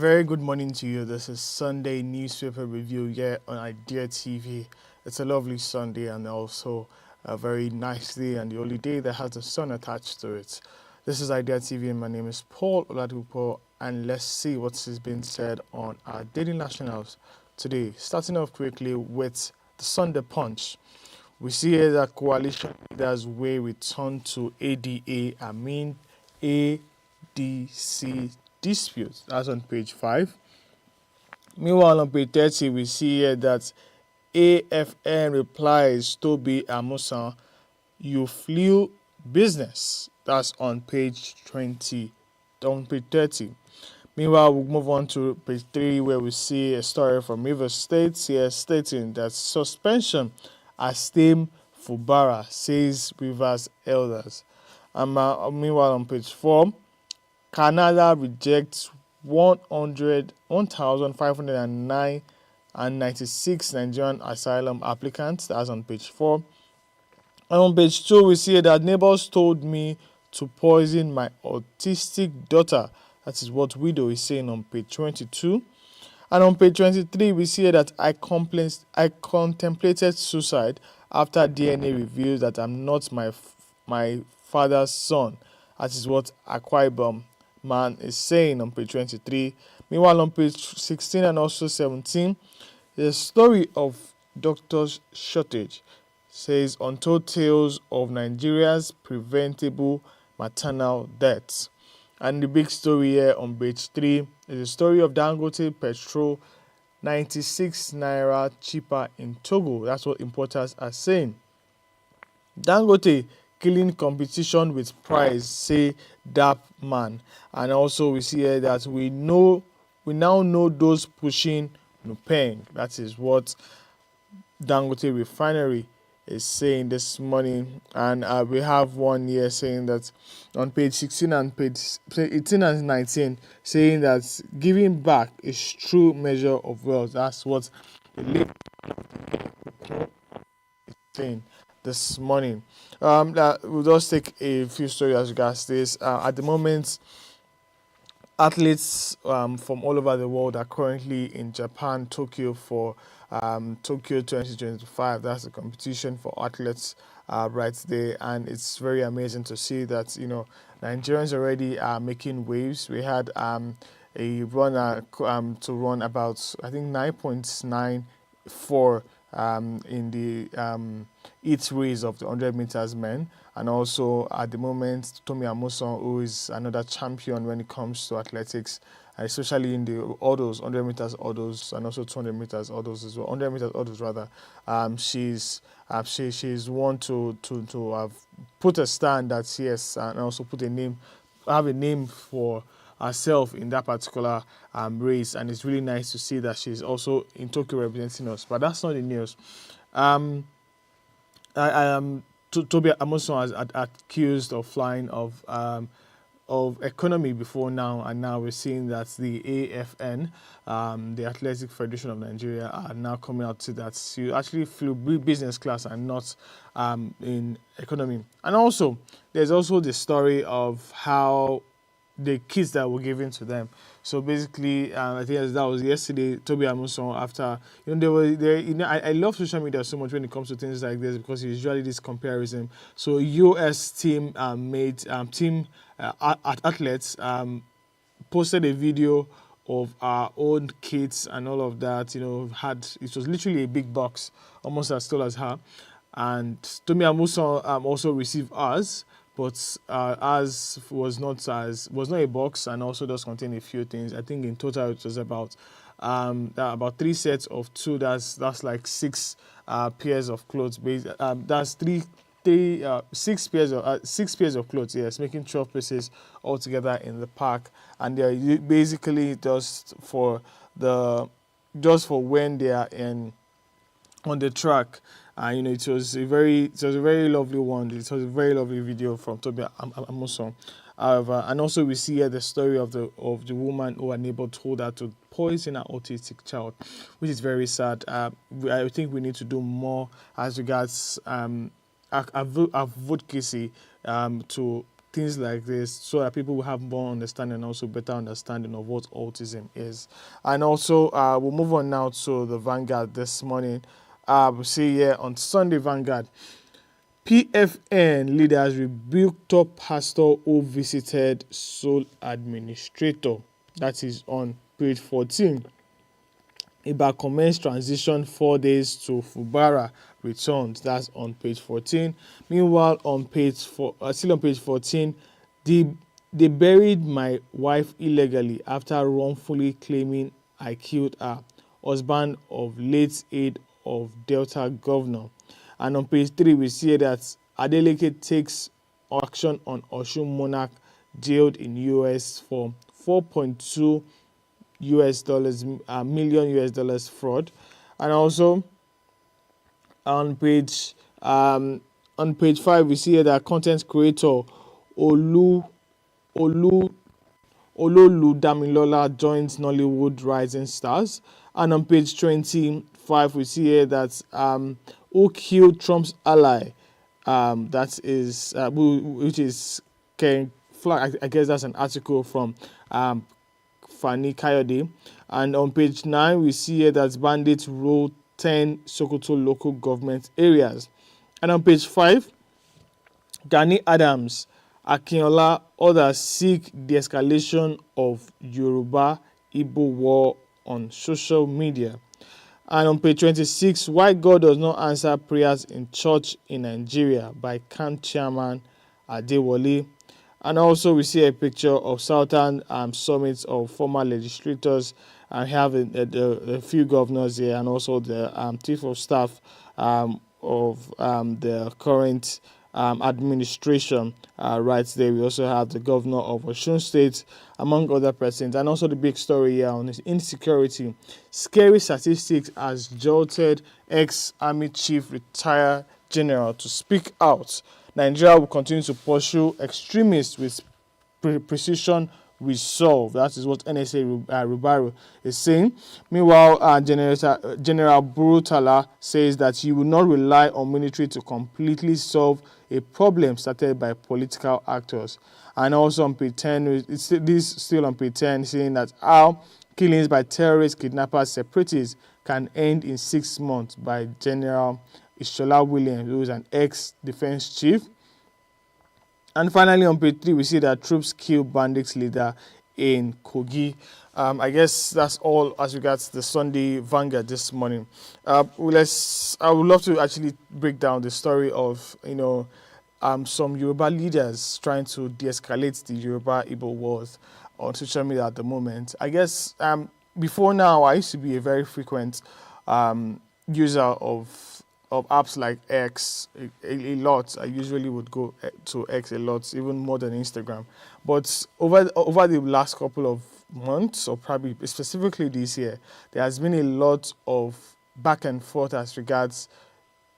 very good morning to you. This is Sunday newspaper review here on Idea TV. It's a lovely Sunday and also a very nice day and the only day that has the sun attached to it. This is Idea TV and my name is Paul Oladipo, and let's see what has been said on our daily nationals today. Starting off quickly with the Sunday Punch. We see here that coalition leaders will return to ADC dispute. That's on page 5. Meanwhile, on page 30, we see here that AFN replies Toby Amusan, you flew business. That's on page 20, on page 30. Meanwhile, we'll move on to page 3 where we see a story from Rivers State here stating that suspension as Tame Fubara, says Rivers elders. And meanwhile, on page 4, Canada rejects 1,509 and 96 Nigerian asylum applicants. That's on page 4. And on page 2, we see that neighbors told me to poison my autistic daughter. That is what widow is saying on page 22. And on page 23, we see that I contemplated suicide after DNA reveals that I'm not my father's son. That is what Akwa Ibom man is saying on page 23. Meanwhile, on page 16 and also 17, the story of doctors' shortage says untold tales of Nigeria's preventable maternal deaths. And the big story here on page 3 is the story of Dangote petrol 96 naira cheaper in Togo. That's what importers are saying. Dangote killing competition with price, say DAP man. And also we see here that we now know those pushing Nupeng. That is what Dangote refinery is saying this morning. And we have one here saying that on page 16 and page 18 and 19 saying that giving back is true measure of wealth. That's what the late is saying this morning. We'll just take a few stories as regards this. At the moment, athletes from all over the world are currently in Japan, Tokyo for Tokyo 2025. That's the competition for athletes right there, and it's very amazing to see that Nigerians already are making waves. We had a runner to run about I think 9.94 in the each race of the 100 meters men, and also at the moment Tomi Amuson, who is another champion when it comes to athletics, especially in the hurdles, 100 meters hurdles and also 200 meters hurdles as well. 100 meters hurdles rather. She's one to have put a stand that yes, and also have a name for herself in that particular race, and it's really nice to see that she's also in Tokyo representing us. But that's not the news. Toby Amuson has accused of flying of economy before now, and now we're seeing that the AFN, the Athletic Federation of Nigeria, are now coming out to that she actually flew business class and not in economy. And also, there's also the story of how the kits that were given to them. So basically, I think that was yesterday. Toby Amuson, after I love social media so much when it comes to things like this because it's usually this comparison. So US team athletes posted a video of our own kits and all of that. It was literally a big box, almost as tall as her. And Toby Amuson also received ours. But ours was not a box, and also does contain a few things. I think in total it was about 3 sets of 2. That's like 6 pairs of clothes. That's 6 pairs of clothes. Yes, making 12 pieces altogether in the pack, and they're basically just for when they are on the track. It was a very lovely one. It was a very lovely video from Toby Amuson. However, and also we see here the story of the woman who neighbor told her to poison her autistic child, which is very sad. I think we need to do more as regards advocacy to things like this so that people will have more understanding and also better understanding of what autism is. And also, we'll move on now to the Vanguard this morning. We'll see here on Sunday Vanguard. PFN leaders rebuke top pastor who visited sole administrator. That is on page 14. Iba commenced transition 4 days to Fubara returns. That's on page 14. Meanwhile, still on page 14, they buried my wife illegally after wrongfully claiming I killed her. Husband of late aide of Delta governor. And on page 3, we see that Adeleke takes action on Osun monarch jailed in US for 4.2 US dollars million US dollars fraud. And also on page 5, we see that content creator Olu Ololu Damilola joins Nollywood Rising Stars. And on page 25, we see here that who killed Trump's ally, that is which is Ken Flag. I guess that's an article from Fani Kayode. And on page 9, we see here that bandits rolled 10 Sokoto local government areas. And on page 5, Gani Adams, Akinola, others seek the escalation of Yoruba-Igbo war on social media. And on page 26, why God does not answer prayers in church in Nigeria by camp chairman Adewale. And also we see a picture of Southern summits of former legislators. And have a few governors here and also the chief of staff of the current administration right there. We also have the governor of Osun State, among other persons. And also the big story here on insecurity. Scary statistics has jolted ex-army chief retired general to speak out. Nigeria will continue to pursue extremists with precision resolve. That is what NSA Rubaro is saying. Meanwhile, General Burutala says that he will not rely on military to completely solve a problem started by political actors. And also on page 10, this still on page 10, saying that how killings by terrorists, kidnappers, separatists can end in 6 months by General Ishola Williams, who is an ex-defense chief. And finally, on page 3, we see that troops kill bandits leader in Kogi. I guess that's all as regards the Sunday Vanguard this morning. I would love to actually break down the story of, some Yoruba leaders trying to de-escalate the Yoruba-Igbo wars on social media at the moment. I guess before now, I used to be a very frequent user of apps like X a lot. I usually would go to X a lot, even more than Instagram. But over the last couple of months, or probably specifically this year, there has been a lot of back and forth as regards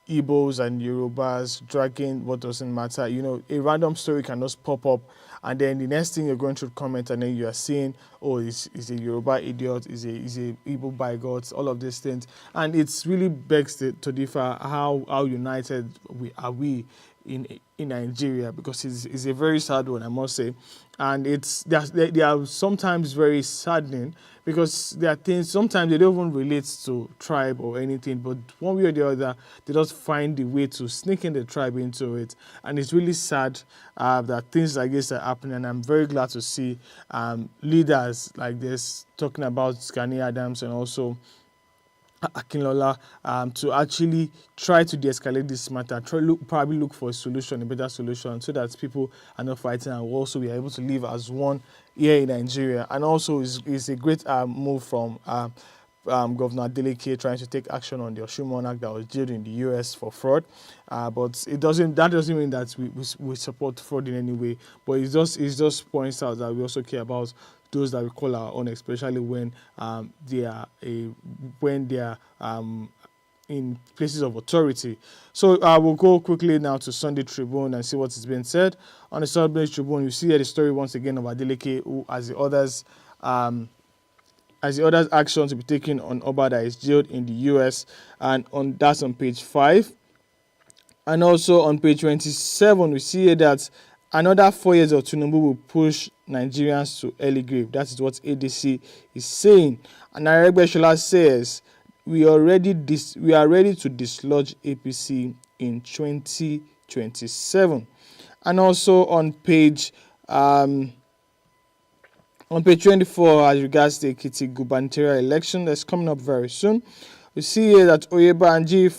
Igbos and Yorubas dragging what doesn't matter. A random story can just pop up, and then the next thing you're going through comment, and then you are seeing, oh, is a Yoruba idiot, is a Igbo bigot, all of these things, and it's really begs to differ how united we in Nigeria, because it's a very sad one, I must say, and they are sometimes very saddening, because there are things sometimes they don't even relate to tribe or anything, but one way or the other they just find a way to sneak in the tribe into it, and it's really sad that things like this are happening. And I'm very glad to see leaders like this talking about Gani Adams and also Akinlola to actually try to de-escalate this matter, probably look for a better solution, so that people are not fighting and will also be able to live as one here in Nigeria. And also it's a great move from Governor Adeleke trying to take action on the Osun monarch that was jailed in the US for fraud. But that doesn't mean that we support fraud in any way. But it just points out that we also care about those that we call our own, especially when they are in places of authority. So we'll go quickly now to Sunday Tribune and see what is being said. On the Sunday Tribune, you see the story once again of Adeleke, who, as the others action to be taken on Oba that is jailed in the US, and that's on page 5. And also on page 27, we see that another 4 years of Tinubu will push Nigerians to early grave. That is what ADC is saying. And Aregbesola says we are ready to dislodge APC in 2027. And also on page 24, as regards the Ekiti gubernatorial election that's coming up very soon, we see here that Oyebanji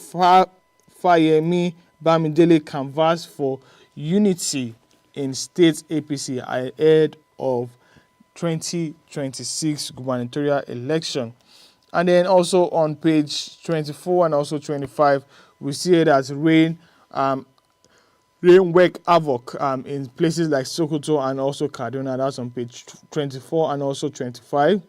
Fayemi Bamidele canvass for unity in state APC ahead of 2026 gubernatorial election. And then also on page 24 and also 25, we see here that rain wreak havoc in places like Sokoto and also Kaduna. That's on page 24 and also 25.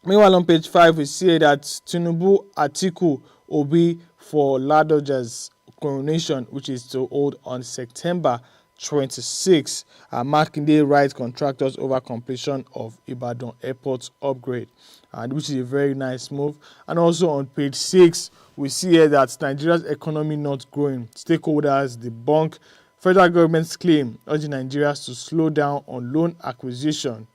Meanwhile, on page 5, we see that Tinubu Atiku Obi for Ladoja's coronation, which is to hold on September 26. Makinde writes contractors over completion of Ibadan Airport upgrade, which is a very nice move. And also on page 6, we see here that Nigeria's economy not growing. Stakeholders debunk federal government's claim, urging Nigerians to slow down on loan acquisition.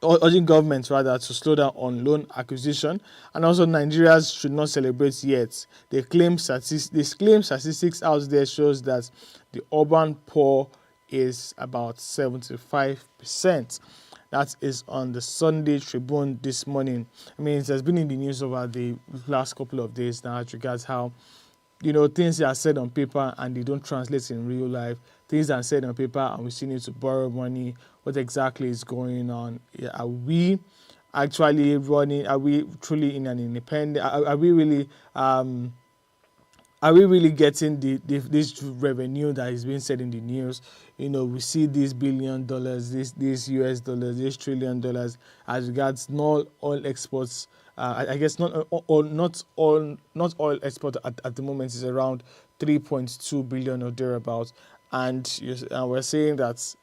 Urging governments rather to slow down on loan acquisition, and also Nigerians should not celebrate yet. They claim statistics out there shows that the urban poor is about 75%. That is on the Sunday Tribune this morning. I mean, it has been in the news over the last couple of days now as regards how, things are said on paper and they don't translate in real life. Things are said on paper and we still need to borrow money. What exactly is going on? Are we actually running? Are we truly in an independent? Are we really getting this revenue that is being said in the news? We see these $1 billion, these US dollars, this $1 trillion as regards not all exports. I guess not all export at the moment is around 3.2 billion or thereabouts, and we're saying that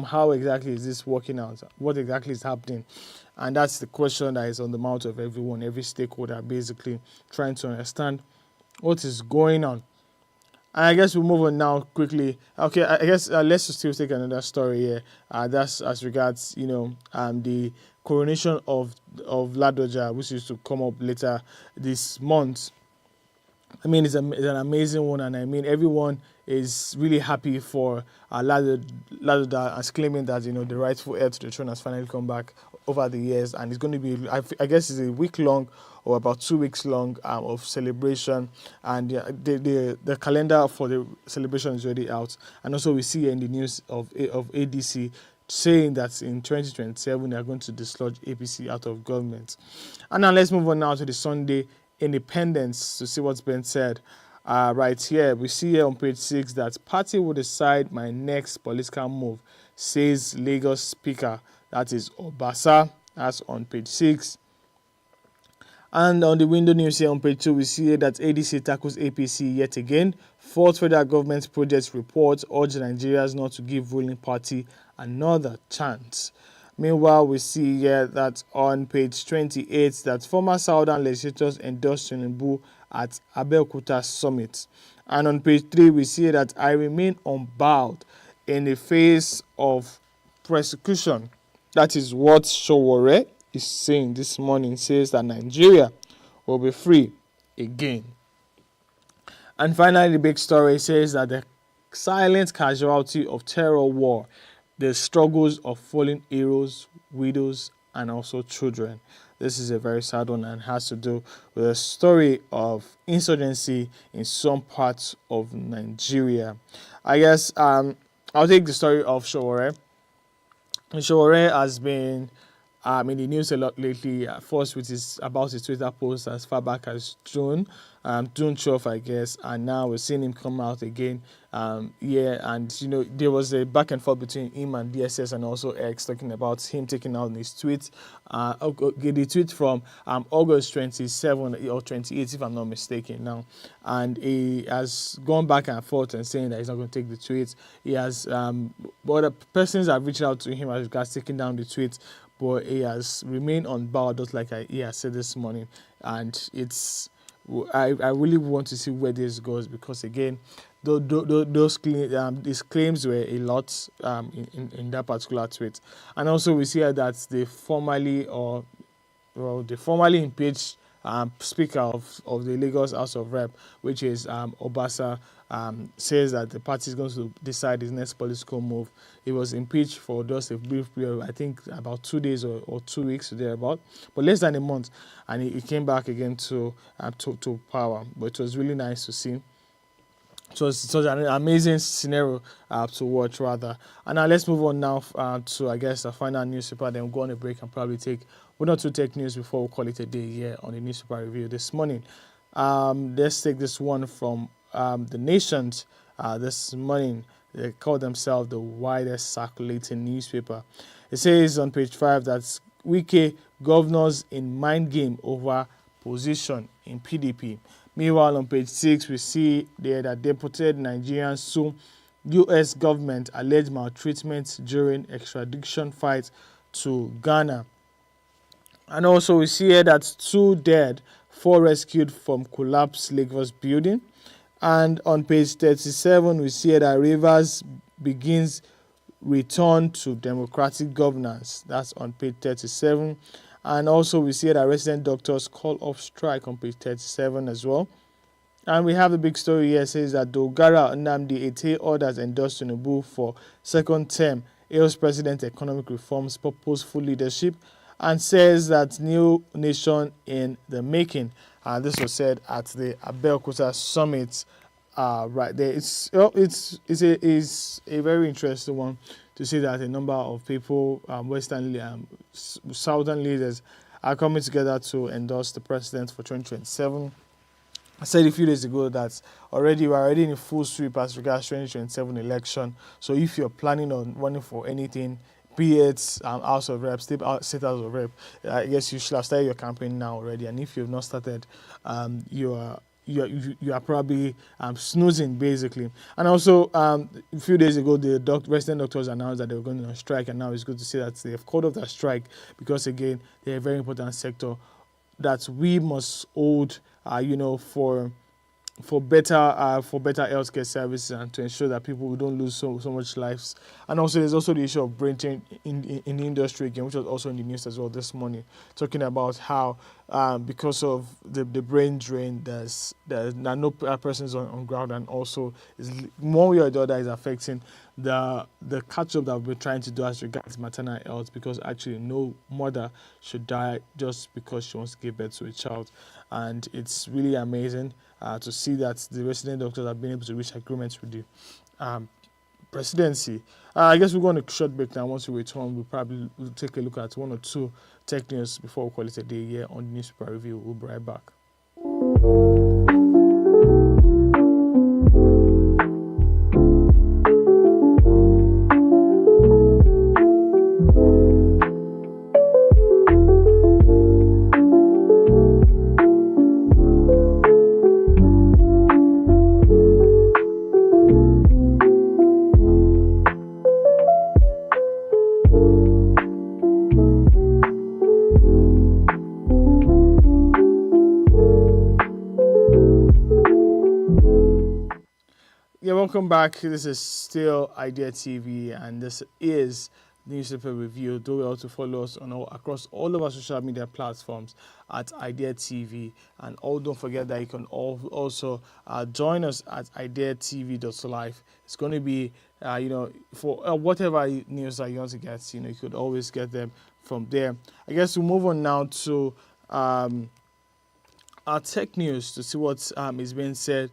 how exactly is this working out? What exactly is happening? And that's the question that is on the mouth of everyone, every stakeholder, basically trying to understand what is going on. And I guess we'll move on now quickly. Okay, I guess let's still take another story here. That's as regards, the coronation of Ladoja, which is to come up later this month. I mean, it's an amazing one, and I mean, everyone is really happy for Ladoja, as claiming that, the rightful heir to the throne has finally come back over the years, and it's going to be, I guess it's a week long or about 2 weeks long of celebration, and the calendar for the celebration is already out. And also we see in the news of ADC saying that in 2027 they are going to dislodge APC out of government. And now let's move on now to the Sunday Independence to see what's been said. Right here, we see here on page 6 that party will decide my next political move, says Lagos Speaker. That is Obasa. That's on page 6. And on the window news here on page 2, we see here that ADC tackles APC yet again. Fourth federal government project report urge Nigerians not to give ruling party another chance. Meanwhile, we see here that on page 28 that former Southern legislators endorsed Tinubu at Abeokuta summit. And on page 3, we see that I remain unbowed in the face of persecution. That is what Sowore is saying this morning. Says that Nigeria will be free again. And finally, the big story says that the silent casualty of terror war, the struggles of fallen heroes, widows, and also children. This is a very sad one and has to do with a story of insurgency in some parts of Nigeria. I guess I'll take the story of Sowore. Sowore has been in the news a lot lately. First with about his Twitter post as far back as June 12th, I guess, and now we're seeing him come out again. And there was a back and forth between him and DSS and also X talking about him taking out his tweets. The tweet from August 27 or 28, if I'm not mistaken now, and he has gone back and forth and saying that he's not going to take the tweets. He has, but the persons have reached out to him as regards taking down the tweets, but he has remained unbowed, just like he has said this morning, and I really want to see where this goes, because again, these claims were a lot in that particular tweet. And also we see that the formerly impeached Speaker of the Lagos House of Rep, which is Obasa, says that the party is going to decide his next political move. He was impeached for just a brief period, I think about 2 days or 2 weeks or thereabout, but less than a month, and he came back again to power. But it was really nice to see. So it's such an amazing scenario to watch, rather. And now let's move on now to, I guess, a final newspaper. Then we'll go on a break and probably take one or two tech news before we call it a day here on the newspaper review this morning. Let's take this one from The Nations this morning. They call themselves the widest circulating newspaper. It says on page 5 that Wike governors in mind game over position in PDP. Meanwhile, on page 6, we see there that deported Nigerians sue U.S. government alleged maltreatment during extradition fight to Ghana. And also we see here that 2 dead, 4 rescued from collapsed Lagos building. And on page 37, we see that Rivers begins return to democratic governance. That's on page 37. And also we see that resident doctors call off strike on page 37 as well. And we have the big story here. It says that Dogara Nnamdi Ete orders endorsed Tinubu for second term, hails president economic reforms, purposeful leadership, and says that new nation in the making. This was said at the Abeokuta summit right there. It's a very interesting one to see that a number of people, southern leaders, are coming together to endorse the president for 2027. I said a few days ago that we're already in a full sweep as regards 2027 election. So if you're planning on running for anything, be it House of Rep, State House of Rep, I guess you should have started your campaign now already. And if you've not started, you are probably snoozing, basically. And also, a few days ago, the resident doctors announced that they were going on strike, and now it's good to see that they have called off that strike because, again, they're a very important sector that we must hold, for better healthcare services and to ensure that people don't lose so much lives. And also there's also the issue of brain drain in the industry again, which was also in the news as well this morning, talking about how because of the brain drain there's no persons on ground, and also is one way or the other is affecting the catch up that we're trying to do as regards maternal health, because actually no mother should die just because she wants to give birth to a child. And it's really amazing to see that the resident doctors have been able to reach agreements with the presidency. I guess we're going to short break now. Once we return, we'll take a look at one or two tech news before we call it a day here on the newspaper review. We'll be right back. Yeah, welcome back. This is still Idea TV, and this is Newspaper Review. Do well to follow us across all of our social media platforms at Idea TV, and don't forget that you can also join us at ideatv.live. It's going to be, for whatever news that you want to get, you could always get them from there. I guess we'll move on now to our tech news to see what is being said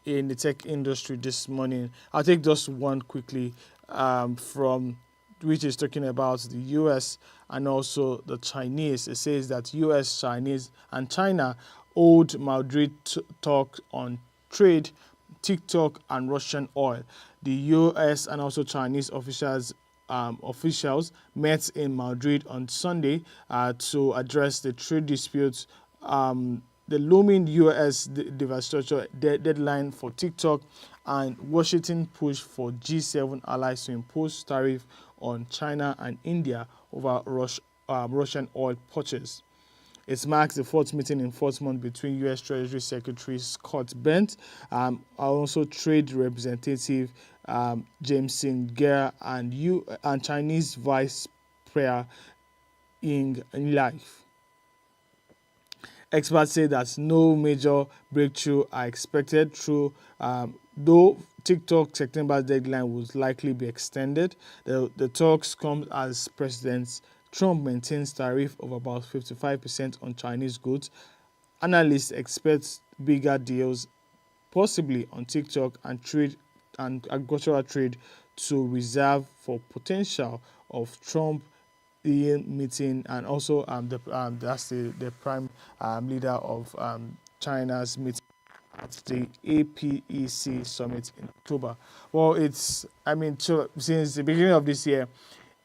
in the tech industry this morning. I'll take just one quickly from which is talking about the US and also the Chinese. It says that US, Chinese, and China hold Madrid talk on trade, TikTok, and Russian oil. The US and also Chinese officials met in Madrid on Sunday to address the trade disputes, the looming U.S. divestiture deadline for TikTok, and Washington push for G7 allies to impose tariff on China and India over Russian oil purchase. It marks the fourth meeting in 4 months between U.S. Treasury Secretary Scott Bent, also Trade Representative Jameson Gere, and Chinese Vice Premier Ying Life. Experts say that no major breakthrough are expected though TikTok September deadline would likely be extended. The talks come as President Trump maintains tariff of about 55% on Chinese goods. Analysts expect bigger deals, possibly on TikTok and trade and agricultural trade, to reserve for potential of Trump meeting, and also that's the prime leader of China's meeting at the APEC summit in October. Well, so since the beginning of this year,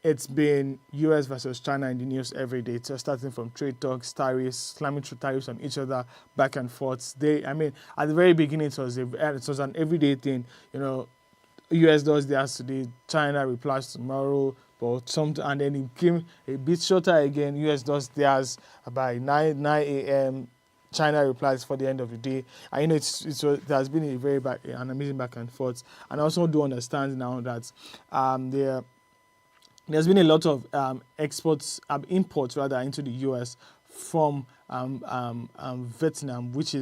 it's been US versus China in the news every day. So starting from trade talks, tariffs, slamming through tariffs on each other, back and forth. At the very beginning, it was an everyday thing. US does theirs today, China replies tomorrow, and then it came a bit shorter again. US does theirs by 9 a.m. China replies for the end of the day. And it has been an amazing back and forth. And I also do understand now that there's been a lot of imports rather into the US from Vietnam, which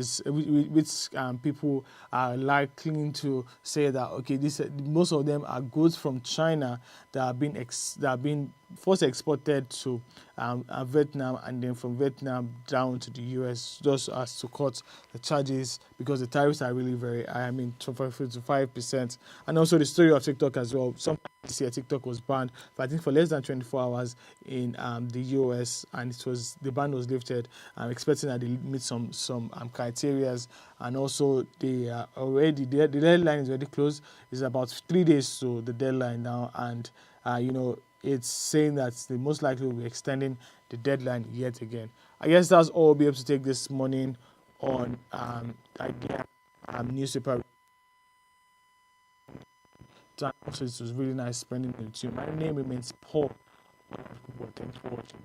people are likely to say that most of them are goods from China that have been first exported to Vietnam, and then from Vietnam down to the US, just as to cut the charges, because the tariffs are really very high. 55%. And also the story of TikTok as well. Some this year TikTok was banned, but I think for less than 24 hours in the US, and the ban was lifted. I'm expecting that they meet some criteria, and also the deadline is already closed. It's about 3 days to the deadline now, and it's saying that they most likely will be extending the deadline yet again. I guess that's all we'll be able to take this morning on newspaper. Also, it was really nice spending it with you. My name remains Paul. Thanks for watching.